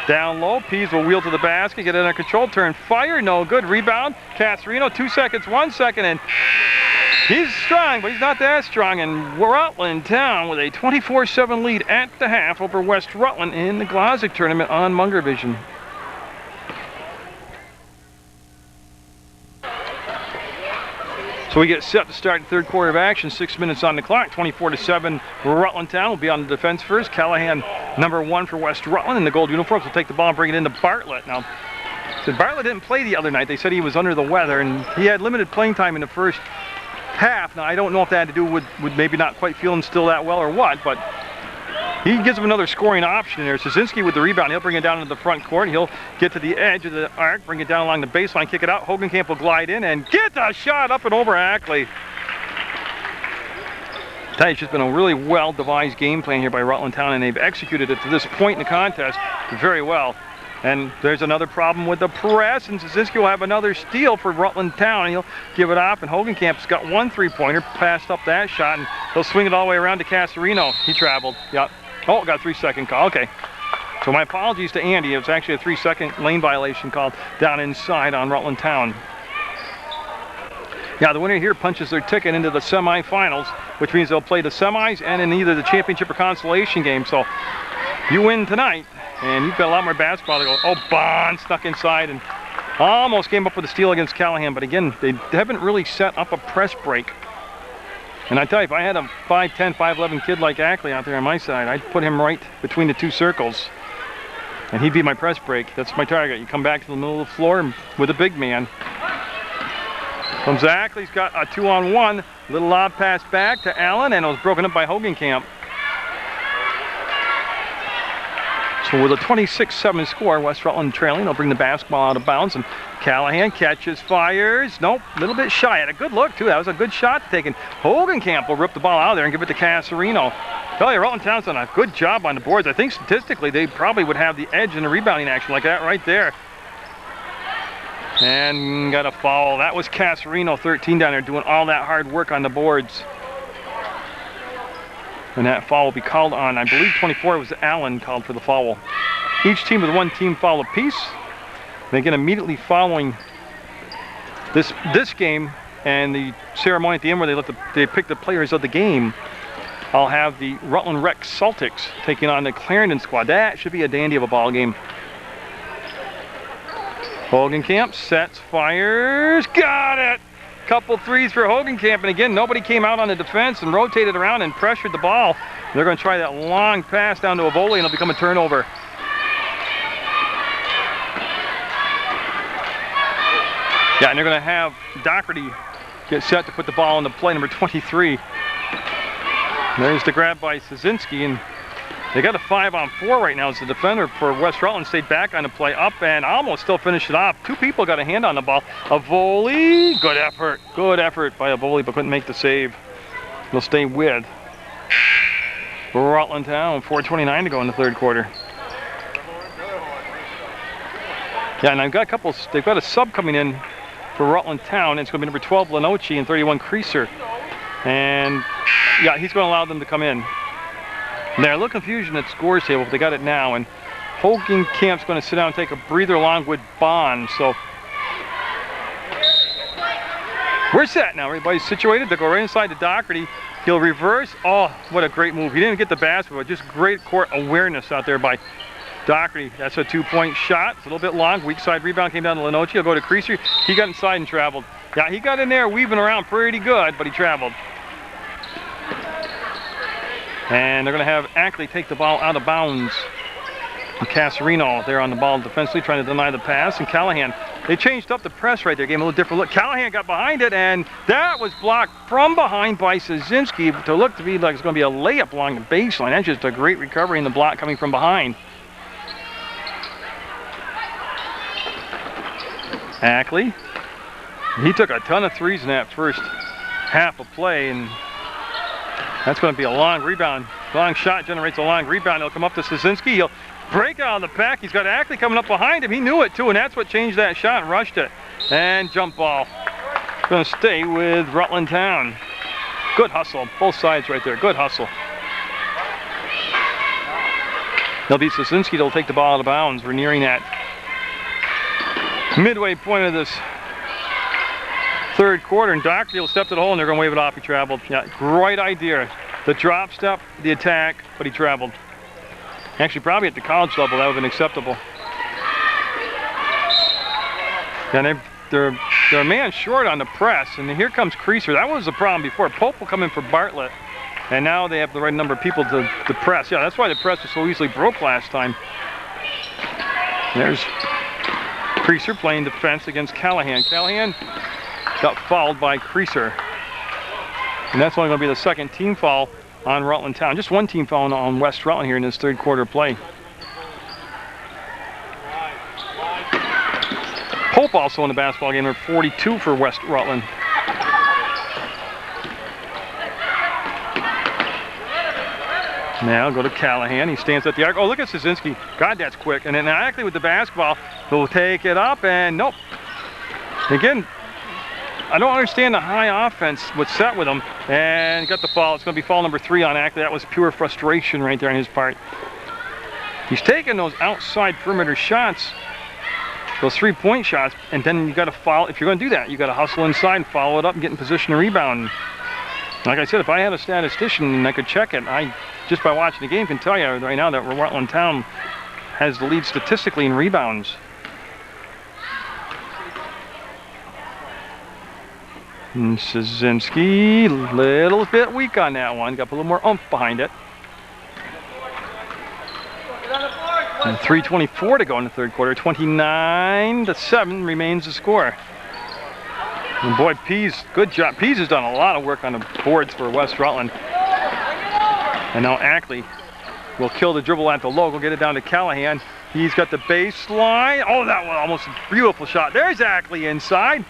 Down low, Pease will wheel to the basket, get it under control, turn fire, no good. Rebound, Casarino, 2 seconds, 1 second, and he's strong, but he's not that strong. And Rutland Town with a 24-7 lead at the half over West Rutland in the Glodzik tournament on Munger Vision. So we get set to start the third quarter of action. 6 minutes on the clock. 24-7. Rutland Town will be on the defense first. Callahan, number 1 for West Rutland in the gold uniforms, will take the ball and bring it into Bartlett. Now, Bartlett didn't play the other night. They said he was under the weather, and he had limited playing time in the first half. Now, I don't know if that had to do with maybe not quite feeling still that well or what, but he gives him another scoring option there. Szynski with the rebound. He'll bring it down into the front court. He'll get to the edge of the arc, bring it down along the baseline, kick it out. Hogenkamp will glide in and get the shot up and over Ackley. It's just been a really well-devised game plan here by Rutland Town, and they've executed it to this point in the contest very well. And there's another problem with the press, and Szynski will have another steal for Rutland Town, and he'll give it off, and Hogenkamp's got 1 3-pointer, passed up that shot, and he'll swing it all the way around to Casarino. He traveled. Yep. Oh, got a 3-second call. Okay. So my apologies to Andy. It was actually a 3-second lane violation called down inside on Rutland Town. Yeah, the winner here punches their ticket into the semifinals, which means they'll play the semis and in either the championship or consolation game. So you win tonight, and you've got a lot more basketball to go. Oh, Bond stuck inside and almost came up with a steal against Callahan. But again, they haven't really set up a press break. And I tell you, if I had a 5'10", 5'11" kid like Ackley out there on my side, I'd put him right between the 2 circles. And he'd be my press break. That's my target. You come back to the middle of the floor with a big man. Comes Ackley, he's got a 2-on-1. Little lob pass back to Allen, and it was broken up by Hogenkamp. So with a 26-7 score, West Rutland trailing. They'll bring the basketball out of bounds, and Callahan catches, fires. Nope, a little bit shy. Had a good look, too. That was a good shot taken. Hogenkamp will rip the ball out there and give it to Casarino. Tell you, Rutland Town's done a good job on the boards. I think statistically they probably would have the edge in the rebounding action like that right there. And got a foul. That was Casarino, 13 down there, doing all that hard work on the boards. And that foul will be called on, I believe 24 was Allen called for the foul. Each team with 1 team foul apiece. And again, immediately following this game and the ceremony at the end where they pick the players of the game, I'll have the Rutland Rec Celtics taking on the Clarendon squad. That should be a dandy of a ball game. Hogenkamp sets, fires, got it! Couple threes for Hogenkamp, and again, nobody came out on the defense and rotated around and pressured the ball. They're going to try that long pass down to a volley, and it'll become a turnover. Yeah, and they're going to have Doherty get set to put the ball into play, number 23. There's the grab by Szynski, and they got a 5-on-4 right now as the defender for West Rutland. Stayed back on the play, up and almost still finished it off. Two people got a hand on the ball. Avoli, good effort by Avoli, but couldn't make the save. They'll stay with Rutland Town. 4:29 to go in the third quarter. Yeah, and I've got a couple. They've got a sub coming in for Rutland Town. It's going to be number 12 Lenoci and 31 Creaser, and yeah, he's going to allow them to come in. Now, a little confusion at scores table, but they got it now. And Hogan Camp's going to sit down and take a breather along with Bond. So we're set now. Everybody's situated. They'll go right inside to Doherty. He'll reverse. Oh, what a great move. He didn't get the basket, but just great court awareness out there by Doherty. That's a 2-point shot. It's a little bit long. Weak side rebound came down to Lenoci. He'll go to Creaser. He got inside and traveled. Yeah, he got in there weaving around pretty good, but he traveled. And they're going to have Ackley take the ball out of bounds. And Casarino there on the ball defensively, trying to deny the pass. And Callahan, they changed up the press right there, gave him a little different look. Callahan got behind it, and that was blocked from behind by Szynski to look to be like it's going to be a layup along the baseline. That's just a great recovery in the block coming from behind. Ackley, he took a ton of threes in that first half of play, and that's going to be a long rebound. Long shot generates a long rebound. He'll come up to Szynski. He'll break out of the pack. He's got Ackley coming up behind him. He knew it too, and that's what changed that shot and rushed it. And jump ball. Going to stay with Rutland Town. Good hustle. Both sides right there. Good hustle. They'll beat Szynski. They'll take the ball out of bounds. We're nearing that midway point of this third quarter, and Doherty will step to the hole and they're going to wave it off. He traveled. Yeah, great idea. The drop step, the attack, but he traveled. Actually, probably at the college level, that would have been acceptable. And they're a man short on the press, and here comes Creaser. That was the problem before. Pope will come in for Bartlett, and now they have the right number of people to press. Yeah, that's why the press was so easily broke last time. There's Creaser playing defense against Callahan. Callahan got fouled by Creaser. And that's only going to be the second team foul on Rutland Town. Just one team foul on West Rutland here in this third quarter play. Pope also in the basketball game, number 42 for West Rutland. Now go to Callahan. He stands at the arc. Oh, look at Szynski. God, that's quick. And then Ackley with the basketball, he'll take it up, and nope. Again, I don't understand the high offense, what's set with him, and got the foul. It's going to be foul number 3 on Ackley. That was pure frustration right there on his part. He's taking those outside perimeter shots, those 3-point shots, and then you got to foul. If you're going to do that, you got to hustle inside, follow it up, and get in position to rebound. Like I said, if I had a statistician and I could check it, I just by watching the game can tell you right now that Rutland Town has the lead statistically in rebounds. And Szynski, a little bit weak on that one. Got to put a little more oomph behind it. And 3:24 to go in the third quarter. 29-7 remains the score. And boy, Pease, good job. Pease has done a lot of work on the boards for West Rutland. And now Ackley will kill the dribble at the logo, get it down to Callahan. He's got the baseline. Oh, that was almost a beautiful shot. There's Ackley inside.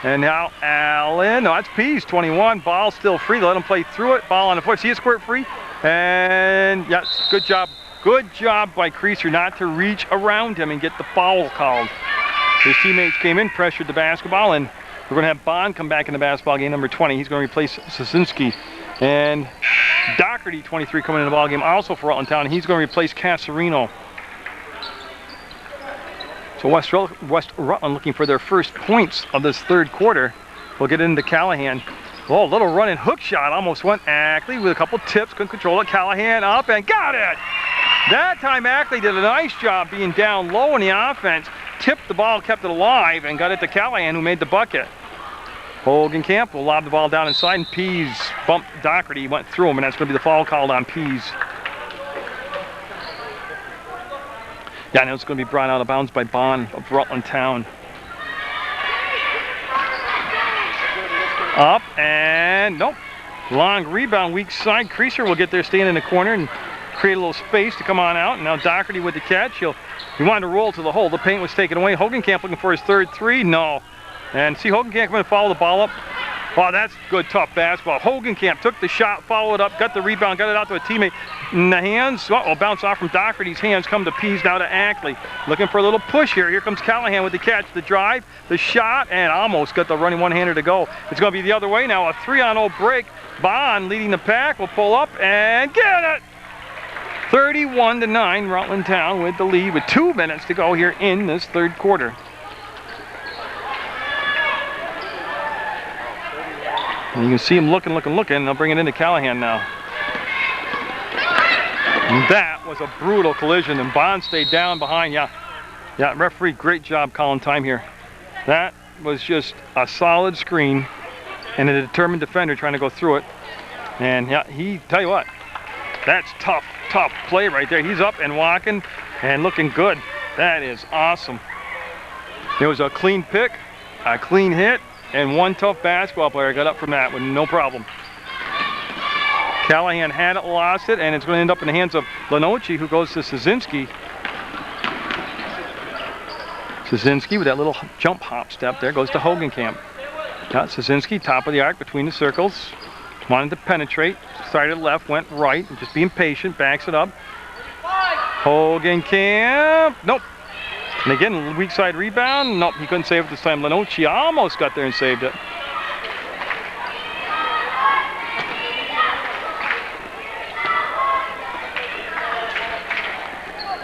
And now Allen, no, that's Pease, 21. Ball still free. They let him play through it. Ball on the foot. See it squirt free? And yes, good job. Good job by Creaser not to reach around him and get the foul called. His teammates came in, pressured the basketball, and we're going to have Bond come back in the basketball game, number 20. He's going to replace Szynski. And Doherty, 23, coming in the ball game, also for Rutland Town. He's going to replace Casarino. So West Rutland looking for their first points of this third quarter. We'll get into Callahan. Oh, a little running hook shot. Almost went Ackley with a couple tips. Couldn't control it. Callahan up and got it. That time Ackley did a nice job being down low in the offense. Tipped the ball, kept it alive, and got it to Callahan, who made the bucket. Hogan Camp will lob the ball down inside, and Pease bumped Doherty, went through him, and that's going to be the foul called on Pease. Yeah, now it's going to be brought out of bounds by Bond of Rutland Town. Up and nope. Long rebound, weak side. Creaser will get there, stand in the corner and create a little space to come on out. And now Doherty with the catch. He wanted to roll to the hole. The paint was taken away. Hogenkamp looking for his third three. No. And see Hogenkamp going to follow the ball up. Wow, that's good, tough basketball. Hogenkamp took the shot, followed up, got the rebound, got it out to a teammate. In the hands, bounce off from Doherty's hands, come to Pease, now to Ackley. Looking for a little push here. Here comes Callahan with the catch, the drive, the shot, and almost got the running one-hander to go. It's going to be the other way now, a 3-on-0 break. Bond leading the pack will pull up and get it! 31-9, Rutland Town with the lead with 2 minutes to go here in this third quarter. And you can see him looking. They'll bring it into Callahan now. And that was a brutal collision, and Bond stayed down behind. Yeah, referee, great job calling time here. That was just a solid screen and a determined defender trying to go through it. And yeah, tell you what, that's tough play right there. He's up and walking and looking good. That is awesome. It was a clean pick, a clean hit, and one tough basketball player got up from that with no problem. Callahan had it, lost it, and it's going to end up in the hands of Lenoci, who goes to Szynski. Szynski with that little jump hop step there goes to Hogenkamp. Got Szynski, top of the arc between the circles. Wanted to penetrate, started left, went right, and just being patient, backs it up. Hogenkamp, nope. And again, weak side rebound. Nope, he couldn't save it this time. Lenoci almost got there and saved it.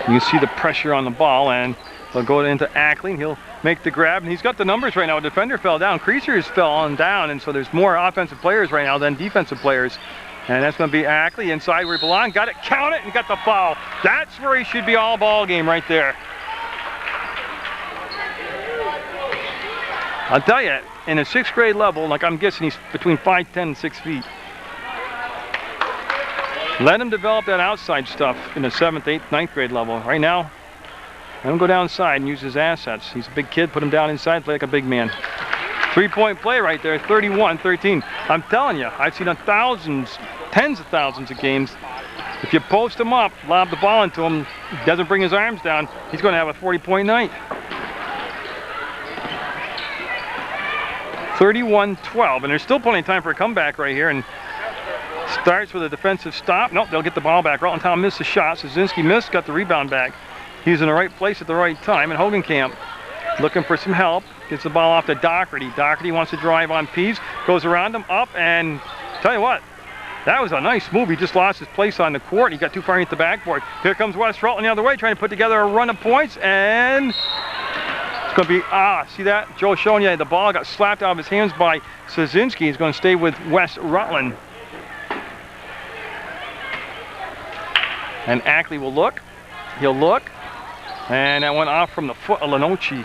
You see the pressure on the ball, and they'll go into Ackley, and he'll make the grab. And he's got the numbers right now. A defender fell down. Creasers fell on down, and so there's more offensive players right now than defensive players. And that's going to be Ackley inside where he belongs. Got it, count it, and got the foul. That's where he should be all ball game right there. I'll tell you, in a 6th grade level, like I'm guessing he's between 5'10" and 6 feet. Let him develop that outside stuff in the 7th, 8th, 9th grade level. Right now, let him go down inside and use his assets. He's a big kid, put him down inside, play like a big man. 3-point play right there, 31-13. I'm telling you, I've seen thousands, tens of thousands of games. If you post him up, lob the ball into him, he doesn't bring his arms down, he's going to have a 40-point night. 31-12, and there's still plenty of time for a comeback right here, and starts with a defensive stop. Nope, they'll get the ball back. Rutland Town missed the shot. Szynski missed, got the rebound back. He's in the right place at the right time, and Hogenkamp looking for some help. Gets the ball off to Doherty. Doherty wants to drive on Pease, goes around him, up, and tell you what, that was a nice move. He just lost his place on the court. He got too far into the backboard. Here comes West Rutland the other way, trying to put together a run of points, and it's going to be, see that? Joe showing you the ball got slapped out of his hands by Szynski. He's going to stay with West Rutland. And Ackley will look. He'll look. And that went off from the foot of Lenoci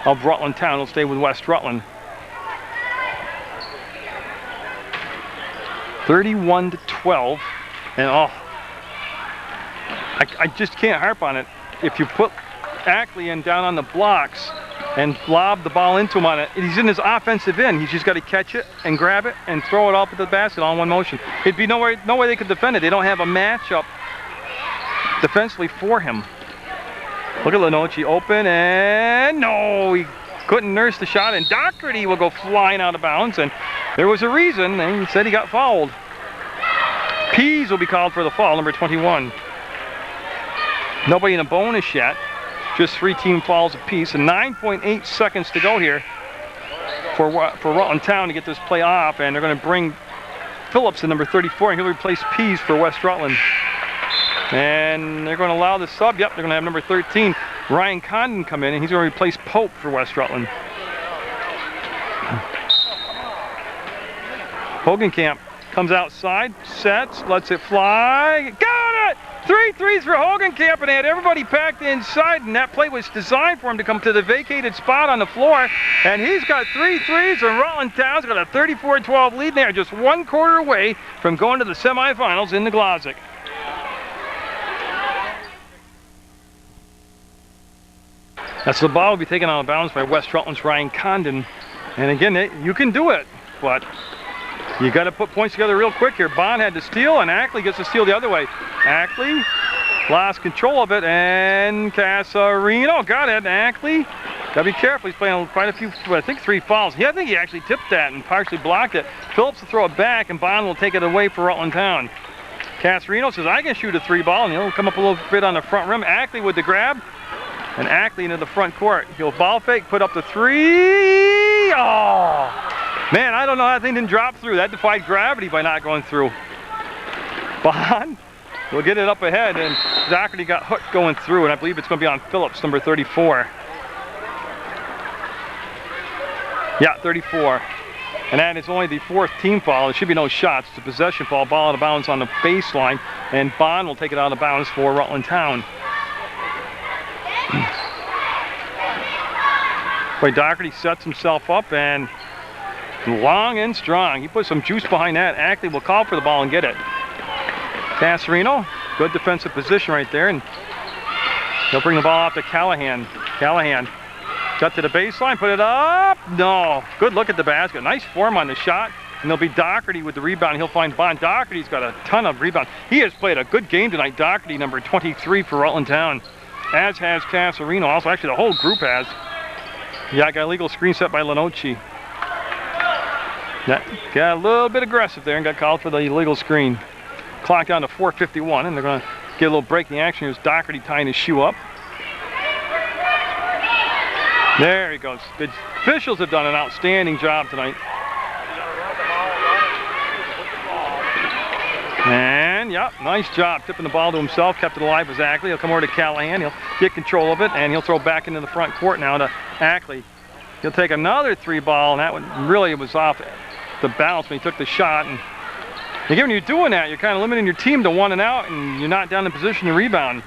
of Rutland Town. He'll stay with West Rutland. 31-12. And I just can't harp on it. If you put Ackley in down on the blocks and lob the ball into him on it, he's in his offensive end. He's just got to catch it and grab it and throw it up at the basket all in one motion. It'd be no way they could defend it. They don't have a matchup defensively for him. Look at Lenoci open, and no, he couldn't nurse the shot, and Doherty will go flying out of bounds, and there was a reason, and he said he got fouled. Pease will be called for the foul, number 21. Nobody in a bonus yet. Just 3 team fouls apiece, and 9.8 seconds to go here for Rutland Town to get this play off, and they're going to bring Phillips in number 34, and he'll replace Pease for West Rutland. And they're going to allow the sub. Yep, they're going to have number 13, Ryan Condon, come in, and he's going to replace Pope for West Rutland. Hogenkamp comes outside, sets, lets it fly. Got it! 3 threes for Hogenkamp, and they had everybody packed inside, and that play was designed for him to come to the vacated spot on the floor. And he's got 3 threes, and Rutland Town's got a 34-12 lead. They are just 1 quarter away from going to the semifinals in the Glodzik. That's the ball will be taken out of bounds by West Rutland's Ryan Condon. And again, you can do it. but you got to put points together real quick here. Bond had to steal, and Ackley gets to steal the other way. Ackley lost control of it, and Casarino got it. Ackley, gotta be careful. He's playing quite a few, I think 3 fouls. I think he actually tipped that and partially blocked it. Phillips will throw it back, and Bond will take it away for Rutland Town. Casarino says, I can shoot a 3 ball, and he'll come up a little bit on the front rim. Ackley with the grab, and Ackley into the front court. He'll ball fake, put up the 3. Oh, man, I don't know how that thing didn't drop through. That defied gravity by not going through. Bond will get it up ahead, and Doherty got hooked going through, and I believe it's going to be on Phillips, number 34. Yeah, 34. And that is only the 4th team foul. There should be no shots. It's a possession foul. Ball out of bounds on the baseline, and Bond will take it out of bounds for Rutland Town. Boy, Doherty sets himself up, and long and strong. He put some juice behind that. Ackley will call for the ball and get it. Casarino, good defensive position right there, and he'll bring the ball out to Callahan. Callahan got to the baseline, put it up. No, good look at the basket. Nice form on the shot, and there'll be Doherty with the rebound. He'll find Bond. Doherty's got a ton of rebounds. He has played a good game tonight. Doherty, number 23 for Rutland Town, as has Casarino. Also, actually, the whole group has. Yeah, got a legal screen set by Lenoci. That got a little bit aggressive there and got called for the illegal screen. Clock down to 4:51, and they're going to get a little break in the action. Here's Doherty tying his shoe up. There he goes. The officials have done an outstanding job tonight. And, yeah, nice job tipping the ball to himself, kept it alive with Ackley. He'll come over to Callahan. He'll get control of it, and he'll throw back into the front court now to Ackley. He'll take another 3 ball, and that one really was off the bounce when he took the shot. And again, when you're doing that, you're kind of limiting your team to 1 and out, and you're not down in position to rebound.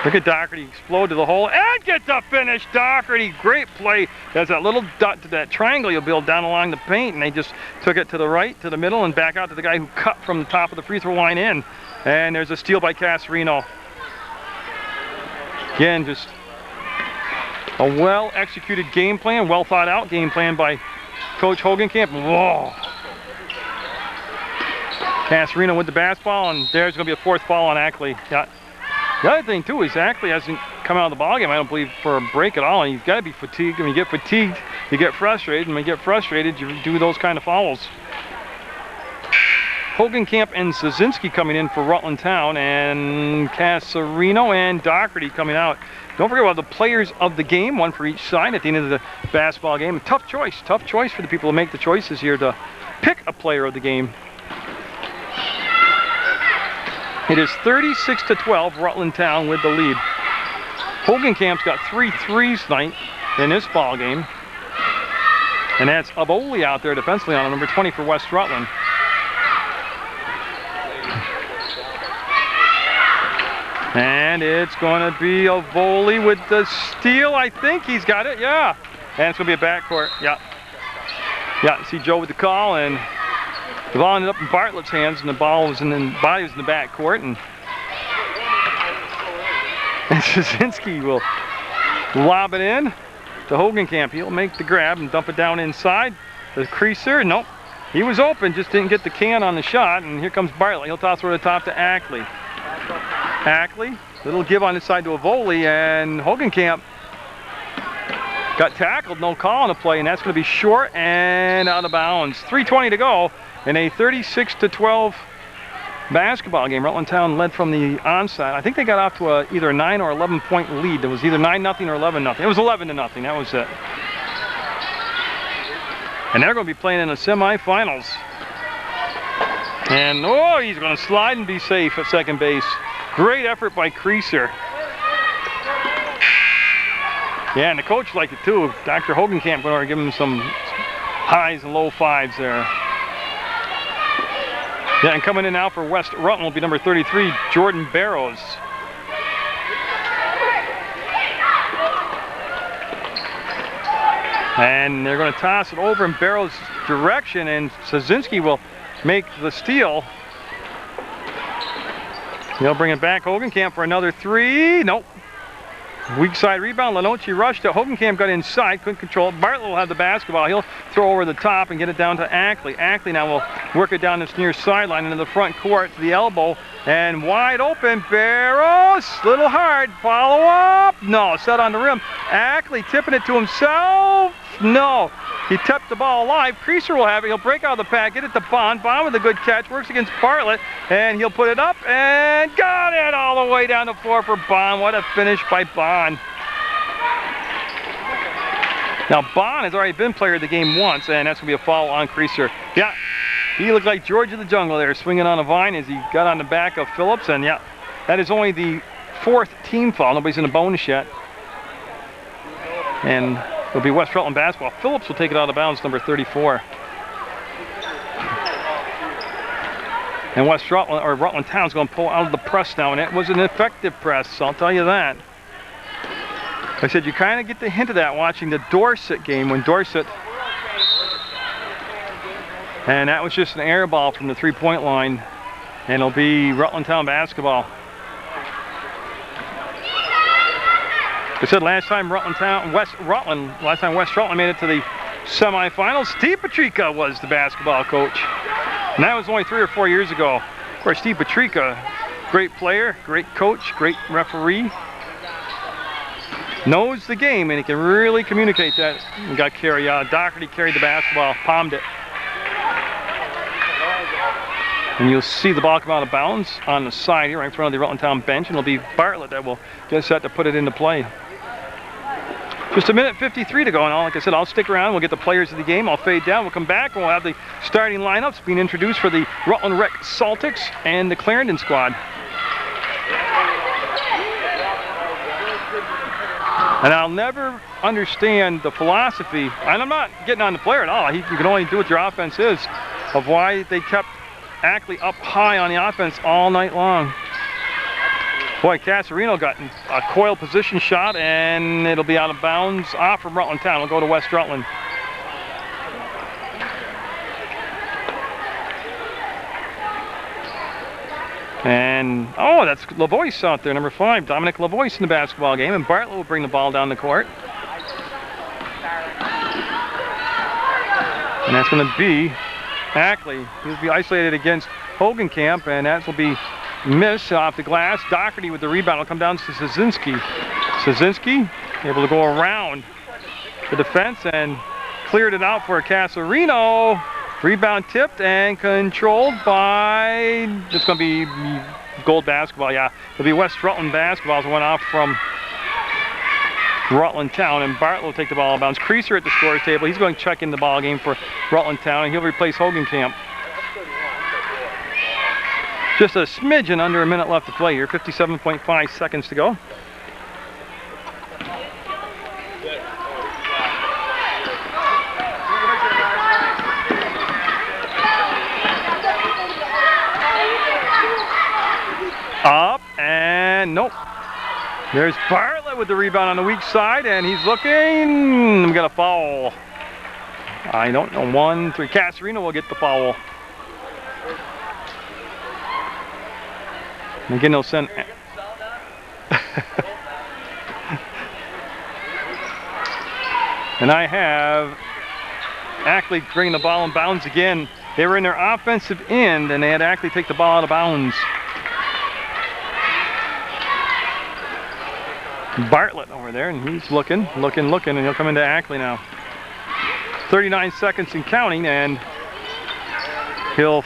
Look at Doherty explode to the hole and get the finish. Doherty, great play. There's that little dot to that triangle you'll build down along the paint, and they just took it to the right, to the middle, and back out to the guy who cut from the top of the free throw line in. And there's a steal by Casarino. Again, just a well-executed game plan, well thought out game plan by Coach Hogenkamp. Whoa. Casarino with the basketball, and there's going to be a 4th foul on Ackley. Yeah. The other thing, too, is Ackley hasn't come out of the ballgame, I don't believe, for a break at all. And you've got to be fatigued. When you get fatigued, you get frustrated. And when you get frustrated, you do those kind of fouls. Hogenkamp and Szynski coming in for Rutland Town, and Casarino and Doherty coming out. Don't forget about the players of the game, 1 for each side at the end of the basketball game. Tough choice for the people to make the choices here to pick a player of the game. It is 36-12, Rutland Town with the lead. Hogenkamp's got 3 threes tonight in this ball game. And that's Aboli out there defensively on number 20 for West Rutland. And it's going to be Aboli with the steal. I think he's got it, yeah. And it's going to be a backcourt, yeah. Yeah, see Joe with the call, and the ball ended up in Bartlett's hands, and the ball was in the body was in the back court, and Szynski will lob it in to Hogenkamp. He'll make the grab and dump it down inside. The creaser, nope, he was open, just didn't get the can on the shot, and here comes Bartlett. He'll toss over the top to Ackley. Ackley, little give on his side to Avoli, and Hogenkamp got tackled, no call on the play, and that's going to be short and out of bounds. 3:20 to go. In a 36-12 basketball game, Rutland Town led from the onside. I think they got off to either a 9 or 11 point lead. It was either 9-0 or 11-0. It was 11-0. That was it. And they're going to be playing in the semifinals. And oh, he's going to slide and be safe at second base. Great effort by Creaser. Yeah, and the coach liked it too. Dr. Hogenkamp went over and give him some highs and low 5s there. Yeah, and coming in now for West Rutland will be number 33, Jordan Barrows. And they're going to toss it over in Barrows' direction, and Szynski will make the steal. He'll bring it back. Hogenkamp for another 3. Nope. Weak side rebound. Lenoci rushed it. Hogenkamp got inside, couldn't control it. Bartlett will have the basketball. He'll throw over the top and get it down to Ackley. Ackley now will work it down this near sideline into the front court to the elbow. And wide open. Barros, little hard. Follow up. No, set on the rim. Ackley tipping it to himself. No. He tipped the ball alive. Creaser will have it. He'll break out of the pack, get it to Bond. Bond with a good catch, works against Bartlett, and he'll put it up and got it all the way down the floor for Bond. What a finish by Bond. Now Bond has already been player of the game once, and that's going to be a foul on Creaser. Yeah, he looked like George of the Jungle there, swinging on a vine as he got on the back of Phillips, and yeah, that is only the 4th team foul. Nobody's in the bonus yet. And it'll be West Rutland basketball. Phillips will take it out of bounds, number 34. And West Rutland, or Rutland Town's going to pull out of the press now, and it was an effective press, I'll tell you that. Like I said, you kind of get the hint of that watching the Dorset game when Dorset, and that was just an air ball from the 3-point line, and it'll be Rutland Town basketball. I said last time West Rutland made it to the semifinals, Steve Petrika was the basketball coach. And that was only 3 or 4 years ago. Of course, Steve Petrika, great player, great coach, great referee. Knows the game, and he can really communicate that. He got carried out. Doherty carried the basketball, palmed it. And you'll see the ball come out of bounds on the side here, right in front of the Rutland Town bench, and it'll be Bartlett that will get set to put it into play. Just 1:53 to go, and like I said, I'll stick around. We'll get the players of the game. I'll fade down. We'll come back, and we'll have the starting lineups being introduced for the Rutland Rec Celtics and the Clarendon squad. And I'll never understand the philosophy, and I'm not getting on the player at all. You can only do what your offense is, of why they kept Ackley up high on the offense all night long. Boy, Casarino got a coil position shot, and it'll be out of bounds off from Rutland Town. It'll go to West Rutland. And, oh, that's Lavois out there, number 5. Dominic Lavois in the basketball game, and Bartlett will bring the ball down the court. And that's going to be Ackley. He'll be isolated against Hogenkamp, and that will be miss off the glass. Doherty with the rebound will come down to Szynski. Szynski able to go around the defense and cleared it out for Casarino. Rebound tipped and controlled by, it's going to be Gold basketball, yeah. It'll be West Rutland basketball as it went off from Rutland Town, and Bartlett will take the ball out of bounds. Creaser at the scorer's table. He's going to check in the ball game for Rutland Town, and he'll replace Hogenkamp. Just a smidgen under a minute left to play here. 57.5 seconds to go. Up and nope. There's Bartlett with the rebound on the weak side, and he's looking. We got a foul. I don't know. 1, 3. Casarino will get the foul. And again, they'll send. And I have Ackley bringing the ball in bounds again. They were in their offensive end, and they had Ackley take the ball out of bounds. Bartlett over there, and he's looking, and he'll come into Ackley now. 39 seconds and counting, and he'll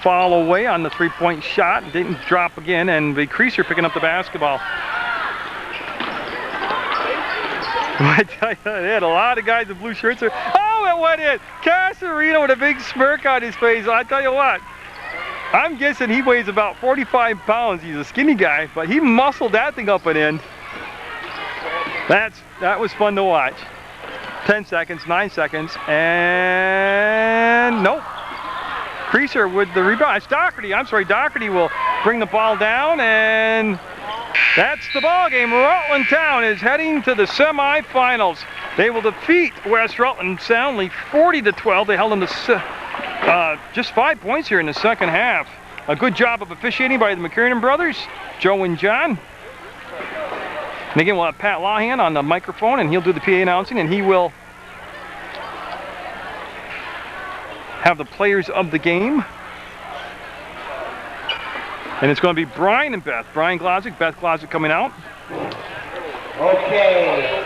fall away on the three-point shot. Didn't drop again, and the Creaser picking up the basketball. I tell you, they had a lot of guys in blue shirts there. Oh, it went in! Casarino with a big smirk on his face. I tell you what, I'm guessing he weighs about 45 pounds. He's a skinny guy, but he muscled that thing up and in. That was fun to watch. 10 seconds, 9 seconds, and nope. Creaser with the rebound. It's Doherty. I'm sorry, Doherty will bring the ball down, and that's the ball game. Rutland Town is heading to the semifinals. They will defeat West Rutland soundly 40-12. They held them to just 5 points here in the second half. A good job of officiating by the McKiernan brothers, Joe and John. And again, we'll have Pat Lahan on the microphone, and he'll do the PA announcing, and he will have the players of the game. And it's going to be Brian and Beth. Brian Glodzik, Beth Glodzik coming out. Okay.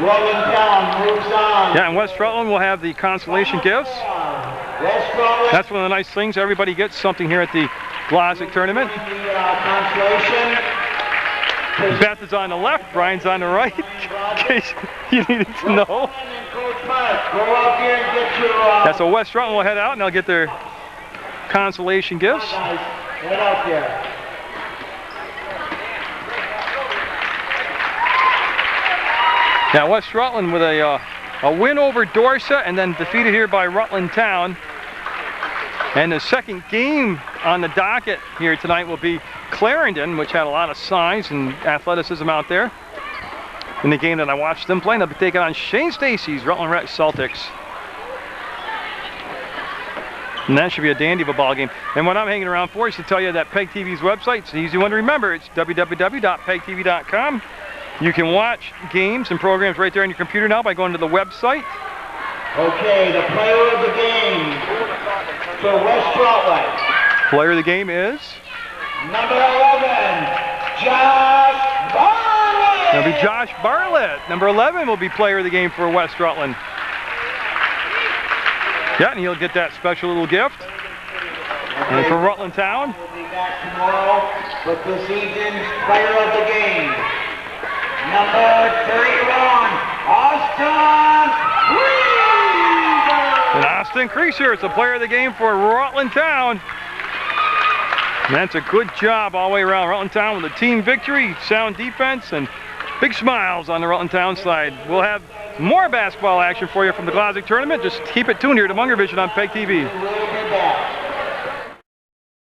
Rutland Town moves on. Yeah, and West Rutland will have the consolation gifts. West Rutland. That's one of the nice things. Everybody gets something here at the Glodzik tournament. The consolation. Beth is on the left, Brian's on the right, in case you needed to know. Go out here and get your... Yeah, so West Rutland will head out and they'll get their consolation gifts. Nice. Head out there. Now West Rutland with a win over Dorset and then defeated here by Rutland Town. And the second game on the docket here tonight will be Clarendon, which had a lot of size and athleticism out there. In the game that I watched them play, they'll be taking on Shane Stacy's Rutland Red Celtics. And that should be a dandy of a ball game. And what I'm hanging around for is to tell you that PEGTV's website, it's an easy one to remember. It's www.pegtv.com. You can watch games and programs right there on your computer now by going to the website. Okay, the player of the game for West Rutland. Player of the game is? Number 11, Josh Bartlett. It'll be Josh Bartlett. Number 11 will be player of the game for West Rutland. Yeah, and he'll get that special little gift. And for Rutland Town. We'll be back tomorrow with this evening's player of the game. Number 31, Austin Creaser. And Austin Creaser is the player of the game for Rutland Town. And that's a good job all the way around. Rutland Town with a team victory, sound defense, and big smiles on the Rutland Town side. We'll have more basketball action for you from the Glodzik tournament. Just keep it tuned here to Munger Vision on PEGTV. We'll be back.